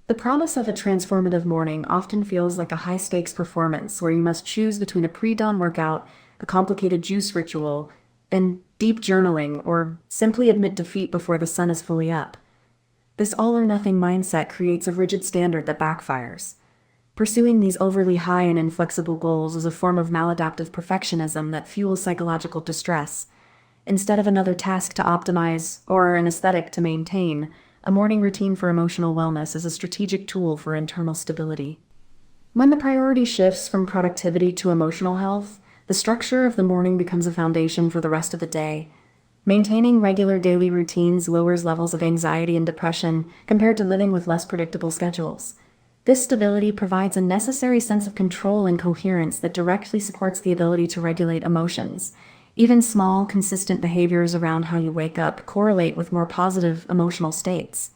The promise of a transformative morning often feels like a high-stakes performance where you must choose between a pre-dawn workout, a complicated juice ritual, and deep journaling, or simply admit defeat before the sun is fully up. This all-or-nothing mindset creates a rigid standard that backfires. Pursuing these overly high and inflexible goals is a form of maladaptive perfectionism that fuels psychological distress. Instead of another task to optimize or an aesthetic to maintain, a morning routine for emotional wellness is a strategic tool for internal stability. When the priority shifts from productivity to emotional health, the structure of the morning becomes a foundation for the rest of the day. Maintaining regular daily routines lowers levels of anxiety and depression compared to living with less predictable schedules. This stability provides a necessary sense of control and coherence that directly supports the ability to regulate emotions. Even small, consistent behaviors around how you wake up correlate with more positive emotional states.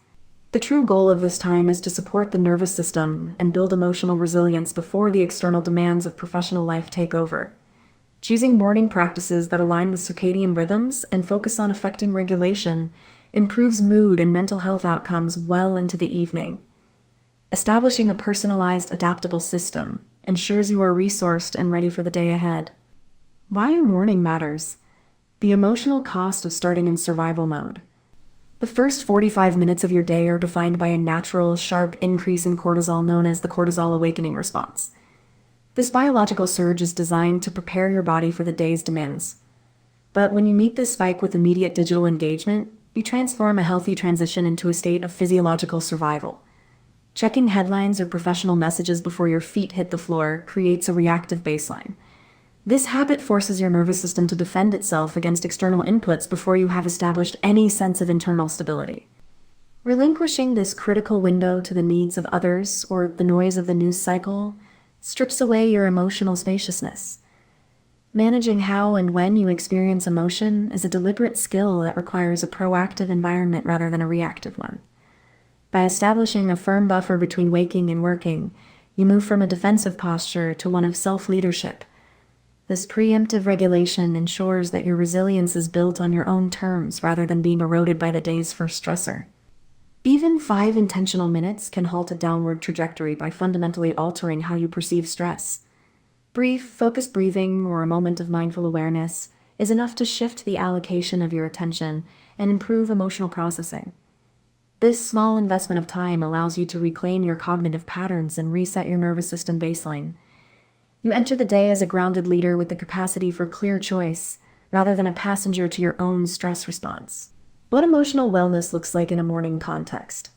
The true goal of this time is to support the nervous system and build emotional resilience before the external demands of professional life take over. Choosing morning practices that align with circadian rhythms and focus on affecting regulation improves mood and mental health outcomes well into the evening. Establishing a personalized, adaptable system ensures you are resourced and ready for the day ahead. Why a morning matters. The emotional cost of starting in survival mode. The first 45 minutes of your day are defined by a natural, sharp increase in cortisol known as the cortisol awakening response. This biological surge is designed to prepare your body for the day's demands. But when you meet this spike with immediate digital engagement, you transform a healthy transition into a state of physiological survival. Checking headlines or professional messages before your feet hit the floor creates a reactive baseline. This habit forces your nervous system to defend itself against external inputs before you have established any sense of internal stability. Relinquishing this critical window to the needs of others or the noise of the news cycle strips away your emotional spaciousness. Managing how and when you experience emotion is a deliberate skill that requires a proactive environment rather than a reactive one. By establishing a firm buffer between waking and working, you move from a defensive posture to one of self-leadership. This preemptive regulation ensures that your resilience is built on your own terms rather than being eroded by the day's first stressor. Even 5 intentional minutes can halt a downward trajectory by fundamentally altering how you perceive stress. Brief, focused breathing or a moment of mindful awareness is enough to shift the allocation of your attention and improve emotional processing. This small investment of time allows you to reclaim your cognitive patterns and reset your nervous system baseline. You enter the day as a grounded leader with the capacity for clear choice, rather than a passenger to your own stress response. What emotional wellness looks like in a morning context.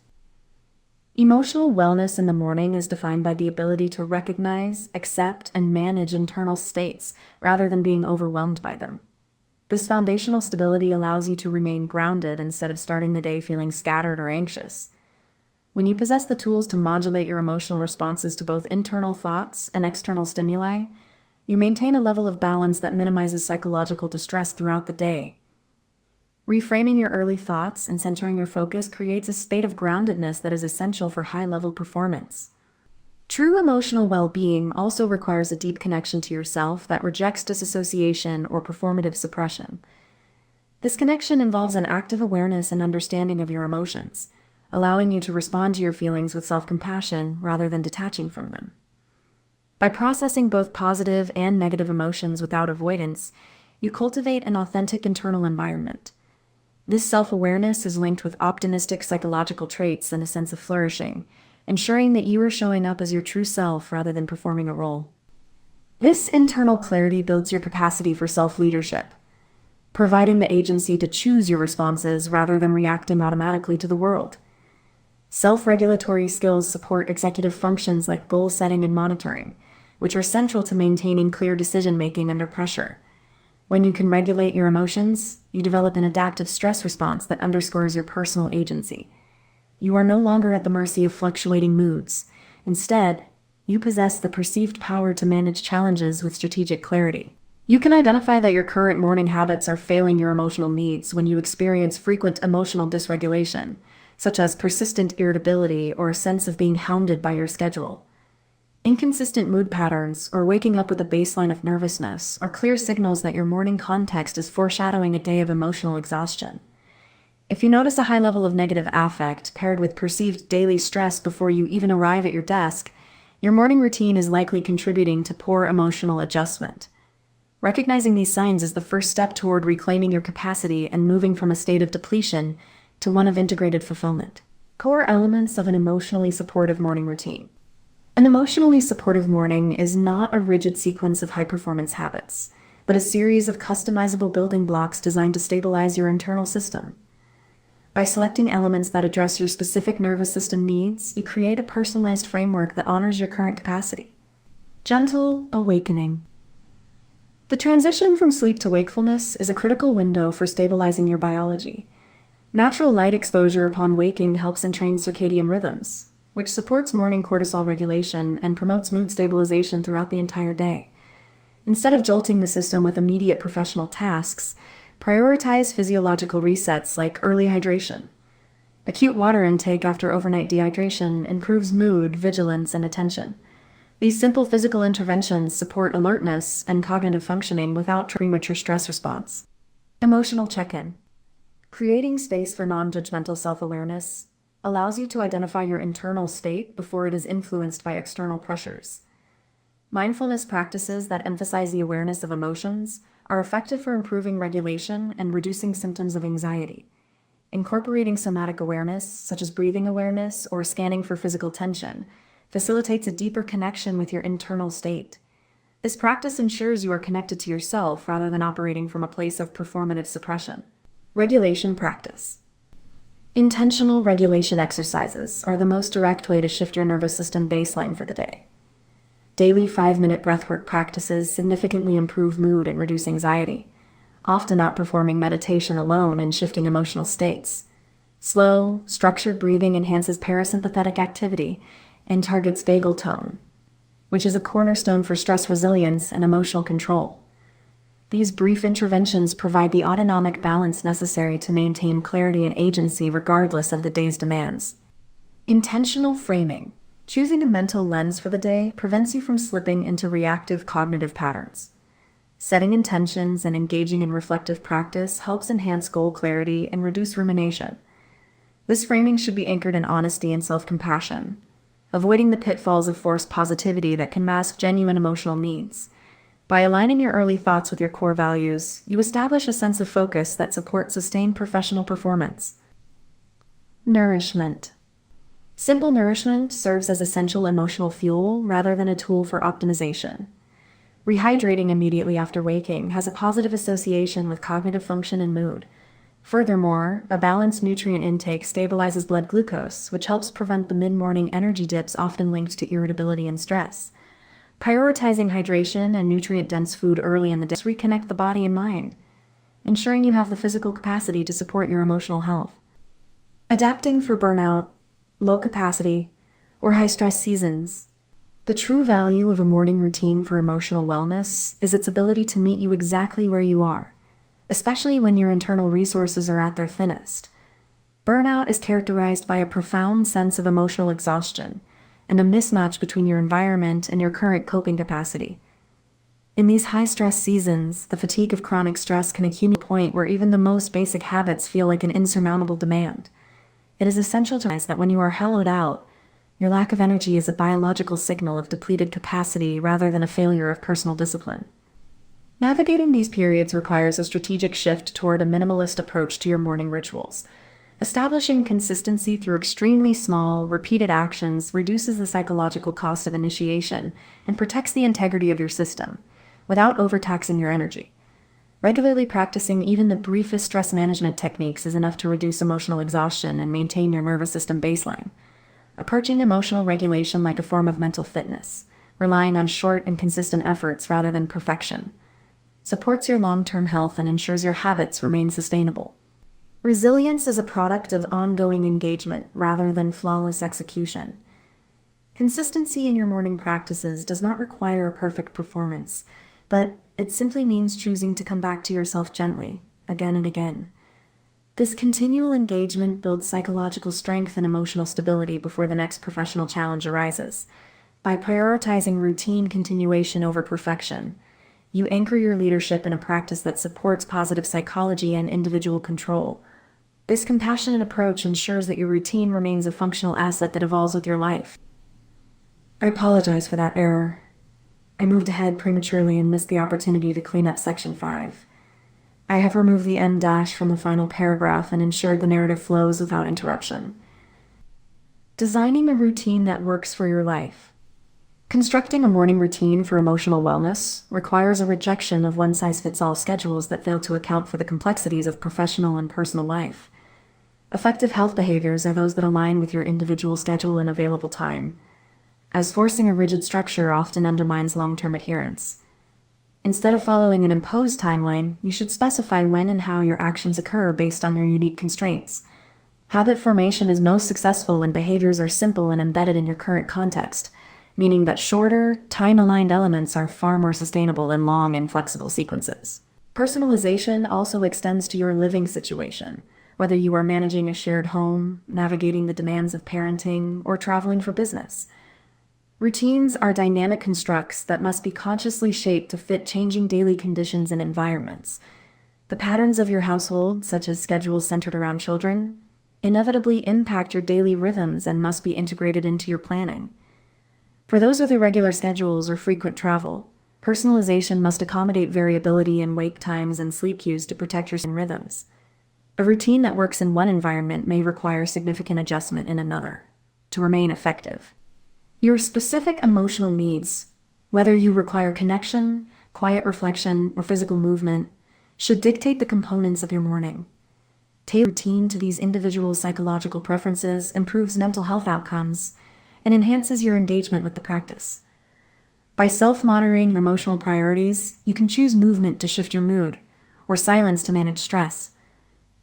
Emotional wellness in the morning is defined by the ability to recognize, accept, and manage internal states rather than being overwhelmed by them. This foundational stability allows you to remain grounded instead of starting the day feeling scattered or anxious. When you possess the tools to modulate your emotional responses to both internal thoughts and external stimuli, you maintain a level of balance that minimizes psychological distress throughout the day. Reframing your early thoughts and centering your focus creates a state of groundedness that is essential for high-level performance. True emotional well-being also requires a deep connection to yourself that rejects disassociation or performative suppression. This connection involves an active awareness and understanding of your emotions, allowing you to respond to your feelings with self-compassion rather than detaching from them. By processing both positive and negative emotions without avoidance, you cultivate an authentic internal environment. This self-awareness is linked with optimistic psychological traits and a sense of flourishing, ensuring that you are showing up as your true self rather than performing a role. This internal clarity builds your capacity for self-leadership, providing the agency to choose your responses rather than reacting automatically to the world. Self-regulatory skills support executive functions like goal setting and monitoring, which are central to maintaining clear decision-making under pressure. When you can regulate your emotions, you develop an adaptive stress response that underscores your personal agency. You are no longer at the mercy of fluctuating moods. Instead, you possess the perceived power to manage challenges with strategic clarity. You can identify that your current morning habits are failing your emotional needs when you experience frequent emotional dysregulation, such as persistent irritability or a sense of being hounded by your schedule. Inconsistent mood patterns or waking up with a baseline of nervousness are clear signals that your morning context is foreshadowing a day of emotional exhaustion. If you notice a high level of negative affect paired with perceived daily stress before you even arrive at your desk, your morning routine is likely contributing to poor emotional adjustment. Recognizing these signs is the first step toward reclaiming your capacity and moving from a state of depletion to one of integrated fulfillment. Core elements of an emotionally supportive morning routine. An emotionally supportive morning is not a rigid sequence of high-performance habits, but a series of customizable building blocks designed to stabilize your internal system. By selecting elements that address your specific nervous system needs, you create a personalized framework that honors your current capacity. Gentle awakening. The transition from sleep to wakefulness is a critical window for stabilizing your biology. Natural light exposure upon waking helps entrain circadian rhythms, which supports morning cortisol regulation and promotes mood stabilization throughout the entire day. Instead of jolting the system with immediate professional tasks, prioritize physiological resets like early hydration. Acute water intake after overnight dehydration improves mood, vigilance, and attention. These simple physical interventions support alertness and cognitive functioning without premature stress response. Emotional check-in. Creating space for non-judgmental self-awareness allows you to identify your internal state before it is influenced by external pressures. Mindfulness practices that emphasize the awareness of emotions are effective for improving regulation and reducing symptoms of anxiety. Incorporating somatic awareness, such as breathing awareness or scanning for physical tension, facilitates a deeper connection with your internal state. This practice ensures you are connected to yourself rather than operating from a place of performative suppression. Regulation practice. Intentional regulation exercises are the most direct way to shift your nervous system baseline for the day. Daily 5-minute breathwork practices significantly improve mood and reduce anxiety, often outperforming meditation alone in shifting emotional states. Slow, structured breathing enhances parasympathetic activity and targets vagal tone, which is a cornerstone for stress resilience and emotional control. These brief interventions provide the autonomic balance necessary to maintain clarity and agency regardless of the day's demands. Intentional framing. Choosing a mental lens for the day prevents you from slipping into reactive cognitive patterns. Setting intentions and engaging in reflective practice helps enhance goal clarity and reduce rumination. This framing should be anchored in honesty and self-compassion, avoiding the pitfalls of forced positivity that can mask genuine emotional needs. By aligning your early thoughts with your core values, you establish a sense of focus that supports sustained professional performance. Nourishment. Simple nourishment serves as essential emotional fuel rather than a tool for optimization. Rehydrating immediately after waking has a positive association with cognitive function and mood. Furthermore, a balanced nutrient intake stabilizes blood glucose, which helps prevent the mid-morning energy dips often linked to irritability and stress. Prioritizing hydration and nutrient-dense food early in the day reconnect the body and mind, ensuring you have the physical capacity to support your emotional health. Adapting for burnout, low capacity, or high-stress seasons. The true value of a morning routine for emotional wellness is its ability to meet you exactly where you are, especially when your internal resources are at their thinnest. Burnout is characterized by a profound sense of emotional exhaustion and a mismatch between your environment and your current coping capacity. In these high-stress seasons, the fatigue of chronic stress can accumulate to a point where even the most basic habits feel like an insurmountable demand. It is essential to realize that when you are hollowed out, your lack of energy is a biological signal of depleted capacity rather than a failure of personal discipline. Navigating these periods requires a strategic shift toward a minimalist approach to your morning rituals. Establishing consistency through extremely small, repeated actions reduces the psychological cost of initiation and protects the integrity of your system, without overtaxing your energy. Regularly practicing even the briefest stress management techniques is enough to reduce emotional exhaustion and maintain your nervous system baseline. Approaching emotional regulation like a form of mental fitness, relying on short and consistent efforts rather than perfection, supports your long-term health and ensures your habits remain sustainable. Resilience is a product of ongoing engagement rather than flawless execution. Consistency in your morning practices does not require a perfect performance, but it simply means choosing to come back to yourself gently, again and again. This continual engagement builds psychological strength and emotional stability before the next professional challenge arises. By prioritizing routine continuation over perfection, you anchor your leadership in a practice that supports positive psychology and individual control. This compassionate approach ensures that your routine remains a functional asset that evolves with your life. I apologize for that error. I moved ahead prematurely and missed the opportunity to clean up section 5. I have removed the end dash from the final paragraph and ensured the narrative flows without interruption. Designing a routine that works for your life. Constructing a morning routine for emotional wellness requires a rejection of one-size-fits-all schedules that fail to account for the complexities of professional and personal life. Effective health behaviors are those that align with your individual schedule and available time, as forcing a rigid structure often undermines long-term adherence. Instead of following an imposed timeline, you should specify when and how your actions occur based on your unique constraints. Habit formation is most successful when behaviors are simple and embedded in your current context, meaning that shorter, time-aligned elements are far more sustainable than long and flexible sequences. Personalization also extends to your living situation, whether you are managing a shared home, navigating the demands of parenting, or traveling for business. Routines are dynamic constructs that must be consciously shaped to fit changing daily conditions and environments. The patterns of your household, such as schedules centered around children, inevitably impact your daily rhythms and must be integrated into your planning. For those with irregular schedules or frequent travel, personalization must accommodate variability in wake times and sleep cues to protect your rhythms. A routine that works in one environment may require significant adjustment in another to remain effective. Your specific emotional needs, whether you require connection, quiet reflection, or physical movement, should dictate the components of your morning. Tailor routine to these individual psychological preferences improves mental health outcomes and enhances your engagement with the practice. By self-monitoring your emotional priorities, you can choose movement to shift your mood, or silence to manage stress.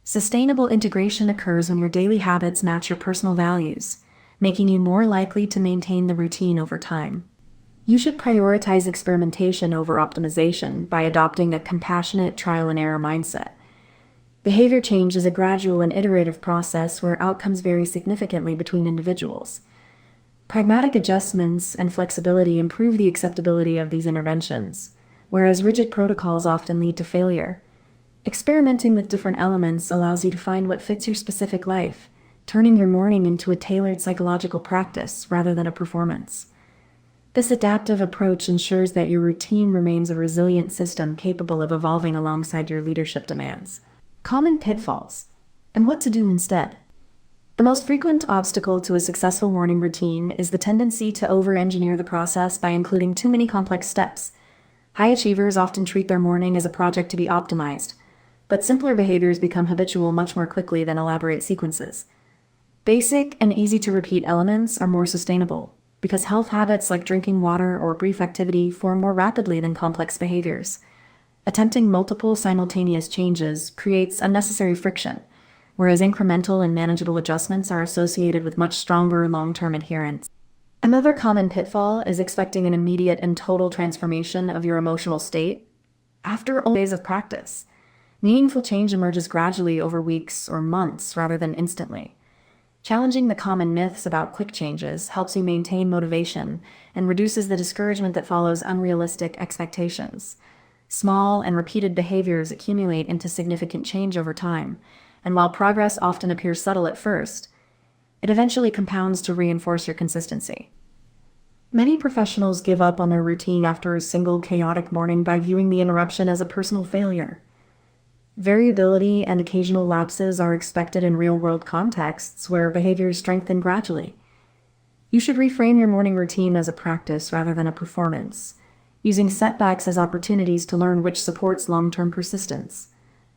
Sustainable integration occurs when your daily habits match your personal values, making you more likely to maintain the routine over time. You should prioritize experimentation over optimization by adopting a compassionate trial-and-error mindset. Behavior change is a gradual and iterative process where outcomes vary significantly between individuals. Pragmatic adjustments and flexibility improve the acceptability of these interventions, whereas rigid protocols often lead to failure. Experimenting with different elements allows you to find what fits your specific life, turning your morning into a tailored psychological practice rather than a performance. This adaptive approach ensures that your routine remains a resilient system capable of evolving alongside your leadership demands. Common pitfalls, and what to do instead. The most frequent obstacle to a successful morning routine is the tendency to over-engineer the process by including too many complex steps. High achievers often treat their morning as a project to be optimized, but simpler behaviors become habitual much more quickly than elaborate sequences. Basic and easy-to-repeat elements are more sustainable, because health habits like drinking water or brief activity form more rapidly than complex behaviors. Attempting multiple simultaneous changes creates unnecessary friction, whereas incremental and manageable adjustments are associated with much stronger long-term adherence. Another common pitfall is expecting an immediate and total transformation of your emotional state after only days of practice. Meaningful change emerges gradually over weeks or months rather than instantly. Challenging the common myths about quick changes helps you maintain motivation and reduces the discouragement that follows unrealistic expectations. Small and repeated behaviors accumulate into significant change over time, and while progress often appears subtle at first, it eventually compounds to reinforce your consistency. Many professionals give up on their routine after a single chaotic morning by viewing the interruption as a personal failure. Variability and occasional lapses are expected in real-world contexts where behaviors strengthen gradually. You should reframe your morning routine as a practice rather than a performance, using setbacks as opportunities to learn which supports long-term persistence.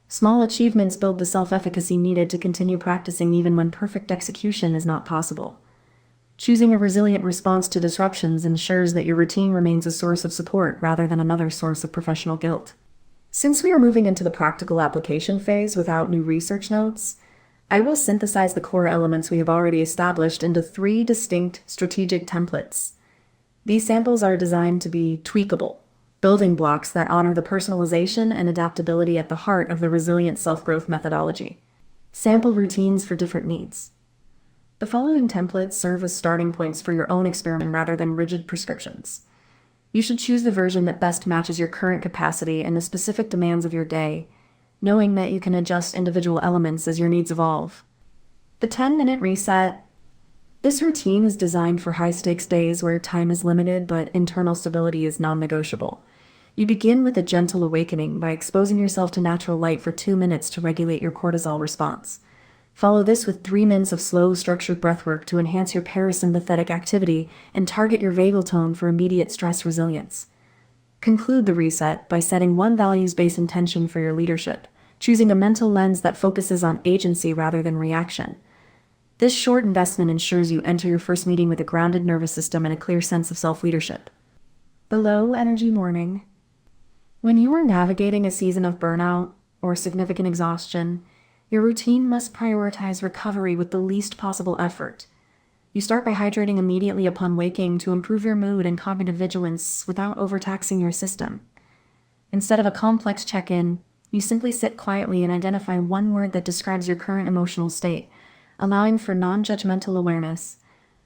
Small achievements build the self-efficacy needed to continue practicing even when perfect execution is not possible. Choosing a resilient response to disruptions ensures that your routine remains a source of support rather than another source of professional guilt. Since we are moving into the practical application phase without new research notes, I will synthesize the core elements we have already established into 3 distinct strategic templates. These samples are designed to be tweakable, building blocks that honor the personalization and adaptability at the heart of the resilient self-growth methodology. Sample routines for different needs. The following templates serve as starting points for your own experiment rather than rigid prescriptions. You should choose the version that best matches your current capacity and the specific demands of your day, knowing that you can adjust individual elements as your needs evolve. The 10-minute reset. This routine is designed for high-stakes days where time is limited but internal stability is non-negotiable. You begin with a gentle awakening by exposing yourself to natural light for 2 minutes to regulate your cortisol response. Follow this with 3 minutes of slow, structured breathwork to enhance your parasympathetic activity and target your vagal tone for immediate stress resilience. Conclude the reset by setting one values-based intention for your leadership, choosing a mental lens that focuses on agency rather than reaction. This short investment ensures you enter your first meeting with a grounded nervous system and a clear sense of self-leadership. The low-energy morning. When you are navigating a season of burnout or significant exhaustion, your routine must prioritize recovery with the least possible effort. You start by hydrating immediately upon waking to improve your mood and cognitive vigilance without overtaxing your system. Instead of a complex check-in, you simply sit quietly and identify one word that describes your current emotional state, allowing for non-judgmental awareness.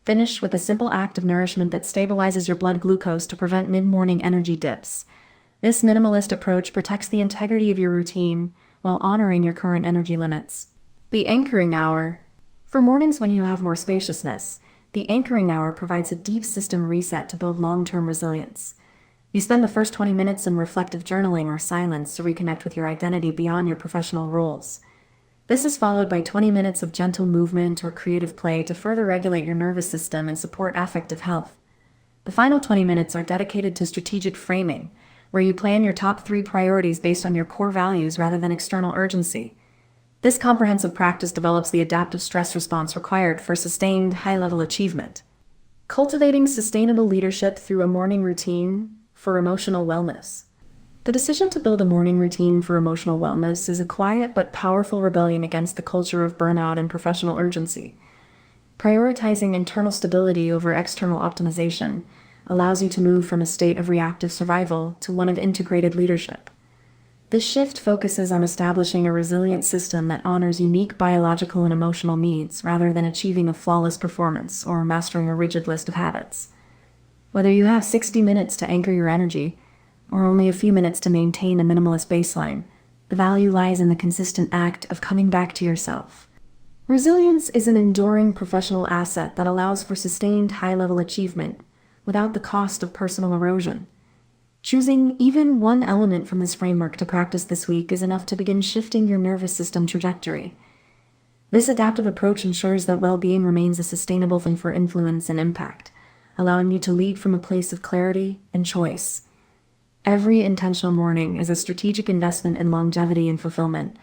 Finish with a simple act of nourishment that stabilizes your blood glucose to prevent mid-morning energy dips. This minimalist approach protects the integrity of your routine while honoring your current energy limits. The anchoring hour. For mornings when you have more spaciousness, the anchoring hour provides a deep system reset to build long-term resilience. You spend the first 20 minutes in reflective journaling or silence to reconnect with your identity beyond your professional roles. This is followed by 20 minutes of gentle movement or creative play to further regulate your nervous system and support affective health. The final 20 minutes are dedicated to strategic framing, where you plan your top 3 priorities based on your core values rather than external urgency. This comprehensive practice develops the adaptive stress response required for sustained high-level achievement. Cultivating sustainable leadership through a morning routine for emotional wellness. The decision to build a morning routine for emotional wellness is a quiet but powerful rebellion against the culture of burnout and professional urgency. Prioritizing internal stability over external optimization allows you to move from a state of reactive survival to one of integrated leadership. This shift focuses on establishing a resilient system that honors unique biological and emotional needs rather than achieving a flawless performance or mastering a rigid list of habits. Whether you have 60 minutes to anchor your energy, or only a few minutes to maintain a minimalist baseline, the value lies in the consistent act of coming back to yourself. Resilience is an enduring professional asset that allows for sustained high-level achievement without the cost of personal erosion. Choosing even one element from this framework to practice this week is enough to begin shifting your nervous system trajectory. This adaptive approach ensures that well-being remains a sustainable thing for influence and impact, allowing you to lead from a place of clarity and choice. Every intentional morning is a strategic investment in longevity and fulfillment,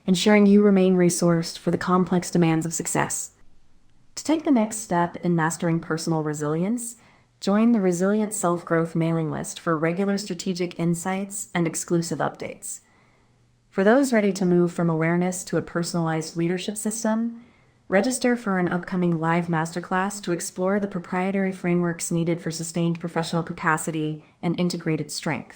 ensuring you remain resourced for the complex demands of success. To take the next step in mastering personal resilience, join the Resilient Self-Growth mailing list for regular strategic insights and exclusive updates. For those ready to move from awareness to a personalized leadership system, register for an upcoming live masterclass to explore the proprietary frameworks needed for sustained professional capacity and integrated strength.